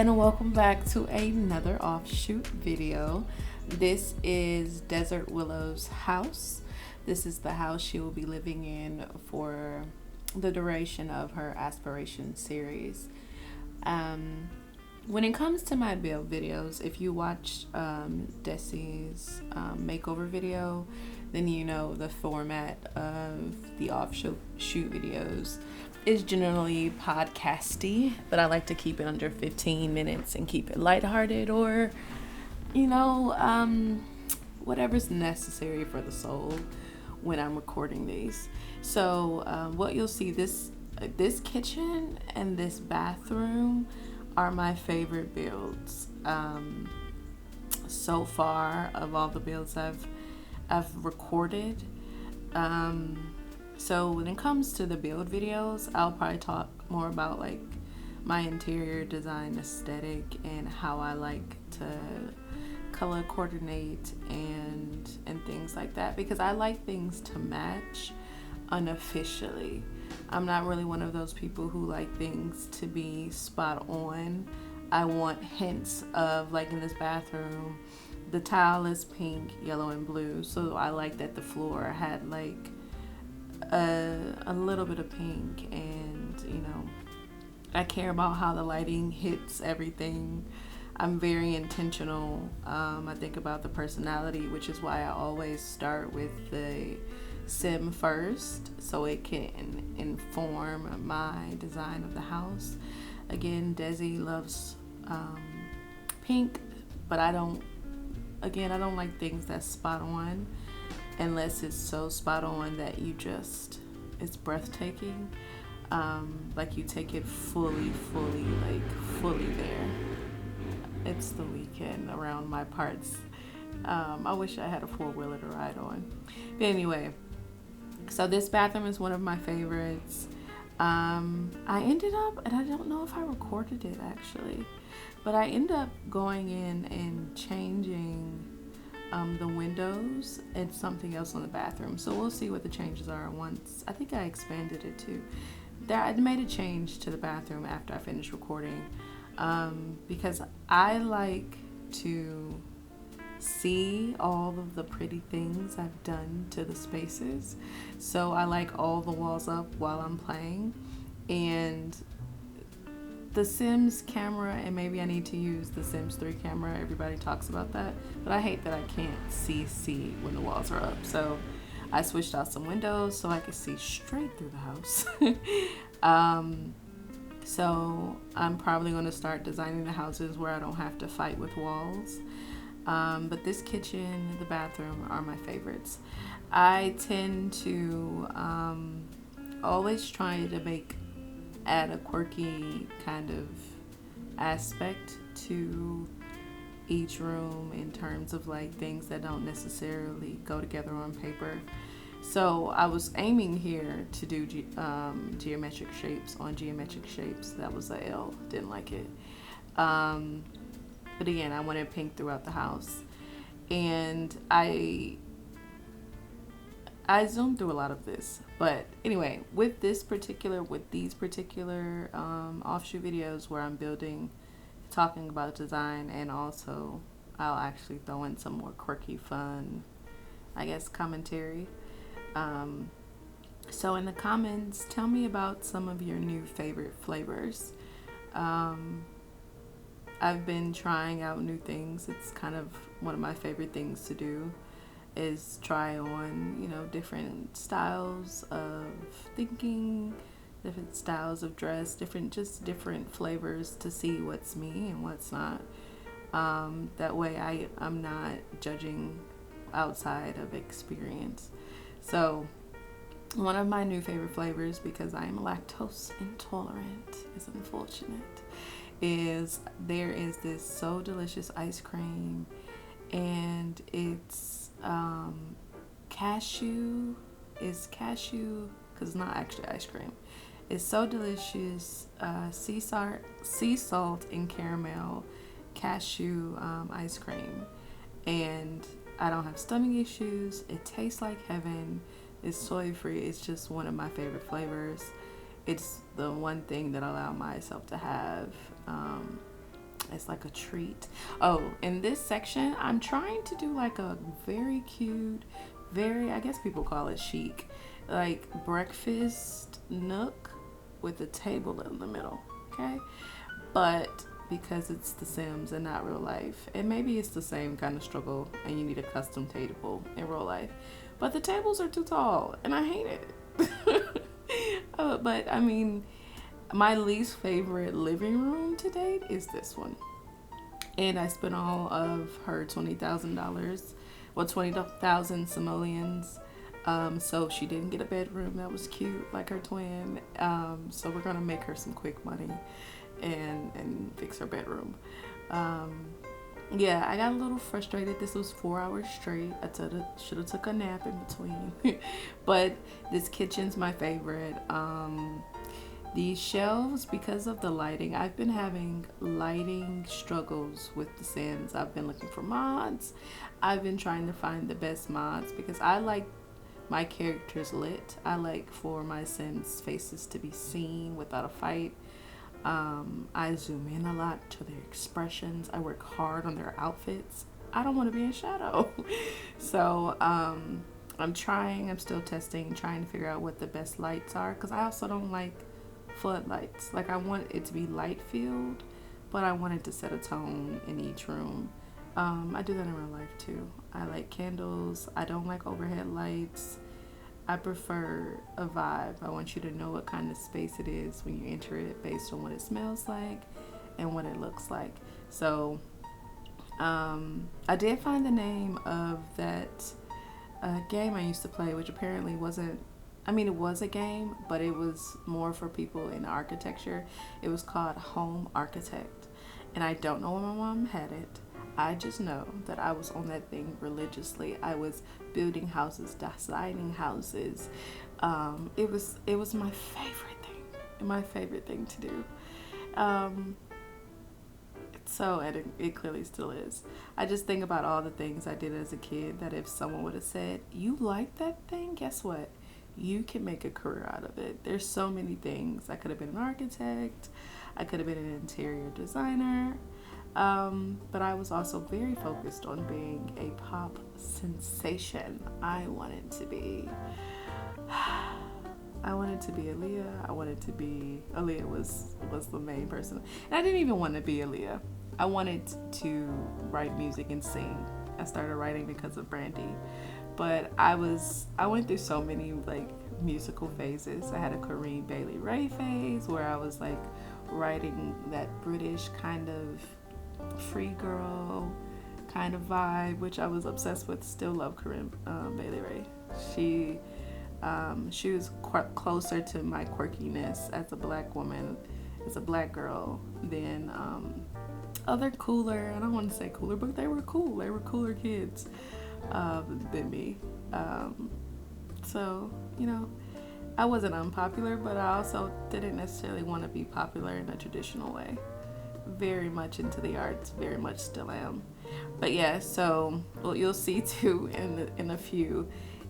and welcome back to another offshoot video. This is Desert Willow's house. This is the house she will be living in for the duration of her aspiration series. When it comes to my build videos, if you watch Desi's makeover video, then you know the format of the offshoot videos is generally podcasty, but I like to keep it under 15 minutes and keep it lighthearted, or whatever's necessary for the soul when I'm recording these. So what you'll see, this kitchen and this bathroom are my favorite builds so far of all the builds I've recorded. So when it comes to the build videos, I'll probably talk more about like my interior design aesthetic and how I like to color coordinate and things like that, because I like things to match unofficially. I'm not really one of those people who like things to be spot on. I want hints of, like in this bathroom, the tile is pink, yellow, and blue, so I like that the floor had like a little bit of pink, and I care about how the lighting hits everything. I'm very intentional. I think about the personality, which is why I always start with the sim first, so it can inform my design of the house. Again, Desi loves pink, but I don't like things that's spot on, unless it's so spot on that it's breathtaking. Like you take it fully there. It's the weekend around my parts. I wish I had a four-wheeler to ride on. But anyway, so this bathroom is one of my favorites. I ended up, and I don't know if I recorded it actually, but I ended up going in and changing the windows and something else on the bathroom. So we'll see what the changes are once. I think I expanded it too. I made a change to the bathroom after I finished recording, because I like to see all of the pretty things I've done to the spaces. So I like all the walls up while I'm playing, and the Sims camera, and maybe I need to use the Sims 3 camera. Everybody talks about that, but I hate that I can't see when the walls are up. So I switched out some windows so I could see straight through the house. So I'm probably going to start designing the houses where I don't have to fight with walls. But this kitchen, the bathroom are my favorites. I tend to always try to add a quirky kind of aspect to each room in terms of like things that don't necessarily go together on paper. So I was aiming here to do geometric shapes on geometric shapes. That was a L. Didn't like it. But again, I wanted pink throughout the house, and I zoomed through a lot of this. But anyway, with these particular offshoot videos where I'm talking about design, and also I'll actually throw in some more quirky, fun, I guess, commentary. So in the comments, tell me about some of your new favorite flavors. I've been trying out new things. It's kind of one of my favorite things to do, is try on, different styles of thinking, different styles of dress, different flavors to see what's me and what's not. That way I'm not judging outside of experience. So one of my new favorite flavors, because I am lactose intolerant, is unfortunate, there is this So Delicious ice cream, and it's cashew, because it's not actually ice cream. It's So Delicious sea salt and caramel cashew ice cream, and I don't have stomach issues. It tastes like heaven. It's soy free. It's just one of my favorite flavors. It's the one thing that I allow myself to have It's like a treat. Oh, in this section, I'm trying to do like a very cute, very, I guess people call it chic, like breakfast nook with a table in the middle. Okay. But because it's The Sims and not real life, and maybe it's the same kind of struggle and you need a custom table in real life, but the tables are too tall and I hate it. But I mean, my least favorite living room to date is this one. And I spent all of her $20,000, well, 20,000 simoleons. So she didn't get a bedroom that was cute like her twin. So we're gonna make her some quick money and fix her bedroom. Yeah, I got a little frustrated. This was 4 hours straight. I should have took a nap in between. But this kitchen's my favorite. These shelves, because of the lighting, I've been having lighting struggles with The Sims. I've been looking for mods. I've been trying to find the best mods because I like my characters lit. I like for my Sims faces to be seen without a fight. I zoom in a lot to their expressions. I work hard on their outfits. I don't want to be in shadow. So I'm still testing, trying to figure out what the best lights are, because I also don't like floodlights. Like, I want it to be light filled, but I want it to set a tone in each room. I do that in real life too. I like candles. I don't like overhead lights. I prefer a vibe. I want you to know what kind of space it is when you enter it based on what it smells like and what it looks like. So I did find the name of that game I used to play, which apparently wasn't, I mean, it was a game, but it was more for people in architecture. It was called Home Architect. And I don't know where my mom had it. I just know that I was on that thing religiously. I was building houses, designing houses. It was my favorite thing to do. And it clearly still is. I just think about all the things I did as a kid that if someone would have said, you like that thing? Guess what? You can make a career out of it. There's so many things. I could have been an architect. I could have been an interior designer. But I was also very focused on being a pop sensation. I wanted to be Aaliyah. Aaliyah was the main person. And I didn't even want to be Aaliyah. I wanted to write music and sing. I started writing because of Brandy. But I went through so many like musical phases. I had a Corinne Bailey Rae phase where I was like writing that British kind of free girl kind of vibe, which I was obsessed with. Still love Corinne Bailey Rae. She was closer to my quirkiness as a black woman, as a black girl, than other cooler, I don't want to say cooler, but they were cool. They were cooler kids than me. So, you know, I wasn't unpopular, but I also didn't necessarily want to be popular in a traditional way. Very much into the arts, very much still am. But yeah, so what you'll see too in a few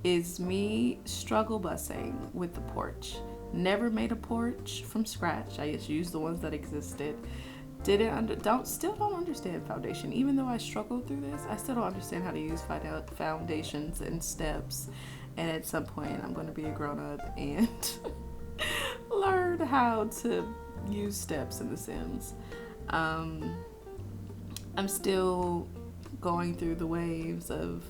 is me struggle bussing with the porch. Never made a porch from scratch. I just used the ones that existed. Still don't understand foundation. Even though I struggled through this, I still don't understand how to use foundations and steps. And at some point, I'm going to be a grown up and learn how to use steps in The Sims. I'm still going through the waves of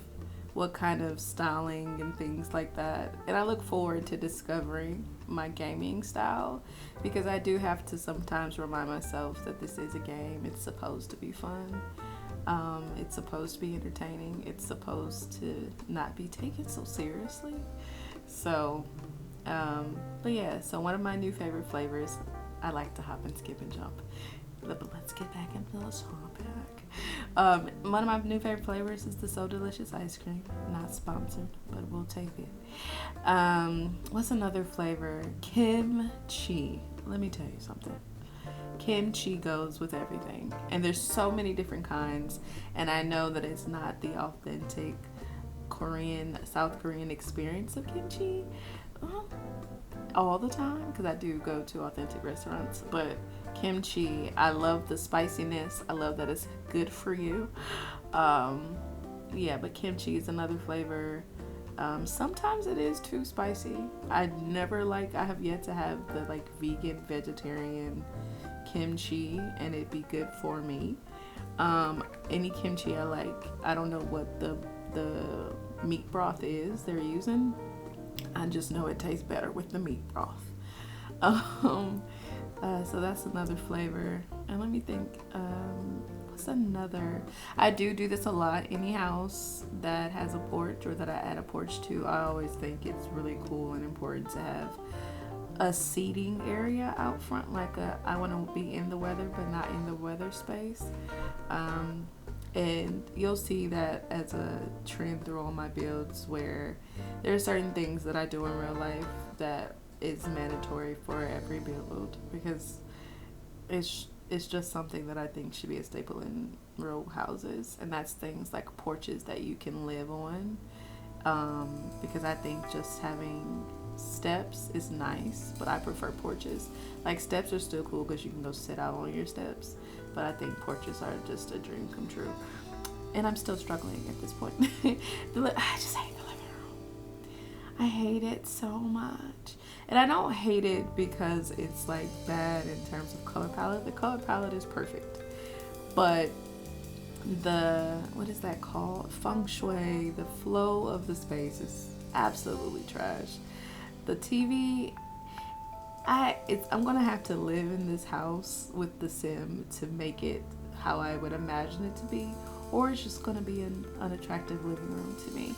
what kind of styling and things like that, and I look forward to discovering my gaming style, because I do have to sometimes remind myself that this is a game. It's supposed to be fun. It's supposed to be entertaining. It's supposed to not be taken so seriously. So but yeah, so one of my new favorite flavors, I like to hop and skip and jump. But let's get back into the topic. One of my new favorite flavors is the So Delicious ice cream. Not sponsored, but we'll take it. What's another flavor? Kimchi. Let me tell you something. Kimchi goes with everything. And there's so many different kinds. And I know that it's not the authentic South Korean experience of kimchi all the time, because I do go to authentic restaurants, but kimchi. I love the spiciness. I love that it's good for you. Yeah, but kimchi is another flavor. Sometimes it is too spicy. I have yet to have the like vegan vegetarian kimchi and it be good for me. Any kimchi I like. I don't know what the meat broth is they're using. I just know it tastes better with the meat broth. So that's another flavor. And let me think, what's another? I do this a lot. Any house that has a porch or that I add a porch to, I always think it's really cool and important to have a seating area out front. Like I want to be in the weather, but not in the weather space. And you'll see that as a trend through all my builds where there are certain things that I do in real life that is mandatory for every build because it's just something that I think should be a staple in real houses, and that's things like porches that you can live on, because I think just having steps is nice, but I prefer porches. Like steps are still cool because you can go sit out on your steps, but I think porches are just a dream come true, and I'm still struggling at this point. I just hate the living room. I hate it so much. And I don't hate it because it's like bad in terms of color palette. The color palette is perfect. But what is that called? Feng shui, the flow of the space is absolutely trash. The TV, I'm gonna have to live in this house with the sim to make it how I would imagine it to be, or it's just gonna be an unattractive living room to me.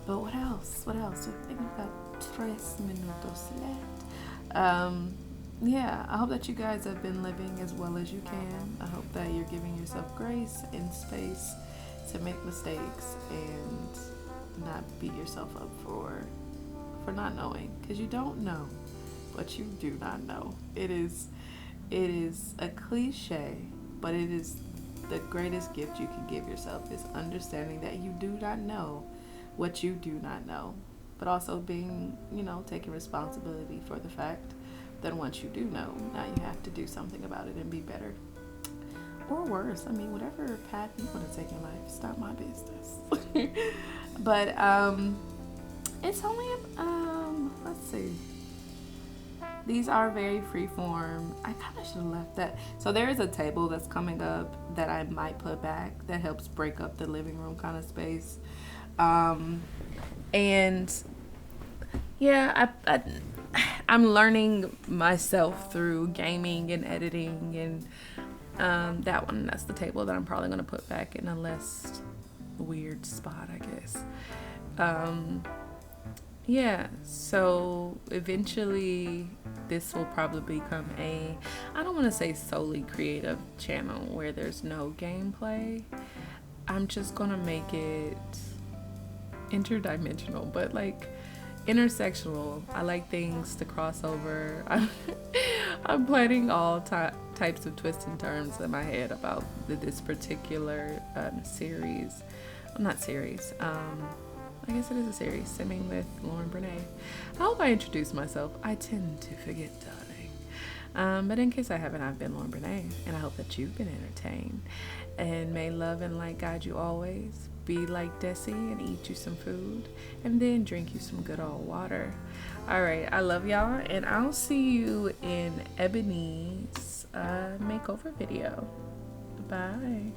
But what else? I think we've got 3 minutos left. Yeah, I hope that you guys have been living as well as you can. I hope that you're giving yourself grace and space to make mistakes and not beat yourself up for not knowing, because you don't know what you do not know. It is a cliche, but it is the greatest gift you can give yourself, is understanding that you do not know what you do not know, but also being, taking responsibility for the fact that once you do know, now you have to do something about it and be better or worse. I mean, whatever path you want to take in life, it's not my business. But it's only let's see, these are very freeform. I kind of should have left that. So there is a table that's coming up that I might put back that helps break up the living room kind of space. And yeah, I'm learning myself through gaming and editing, and that's the table that I'm probably going to put back in a less weird spot, I guess. Yeah, so eventually this will probably become I don't want to say solely creative channel where there's no gameplay. I'm just going to make it interdimensional, but like intersectional. I like things to cross over. I'm planning all types of twists and turns in my head about this particular series. Well, not series. I guess it is a series, Simming with Lauren Brenai. I hope I introduced myself. I tend to forget, darling. But in case I haven't, I've been Lauren Brenai, and I hope that you've been entertained. And may love and light guide you always. Be like Desi and eat you some food, and then drink you some good old water. All right, I love y'all, and I'll see you in Ebony's makeover video. Bye.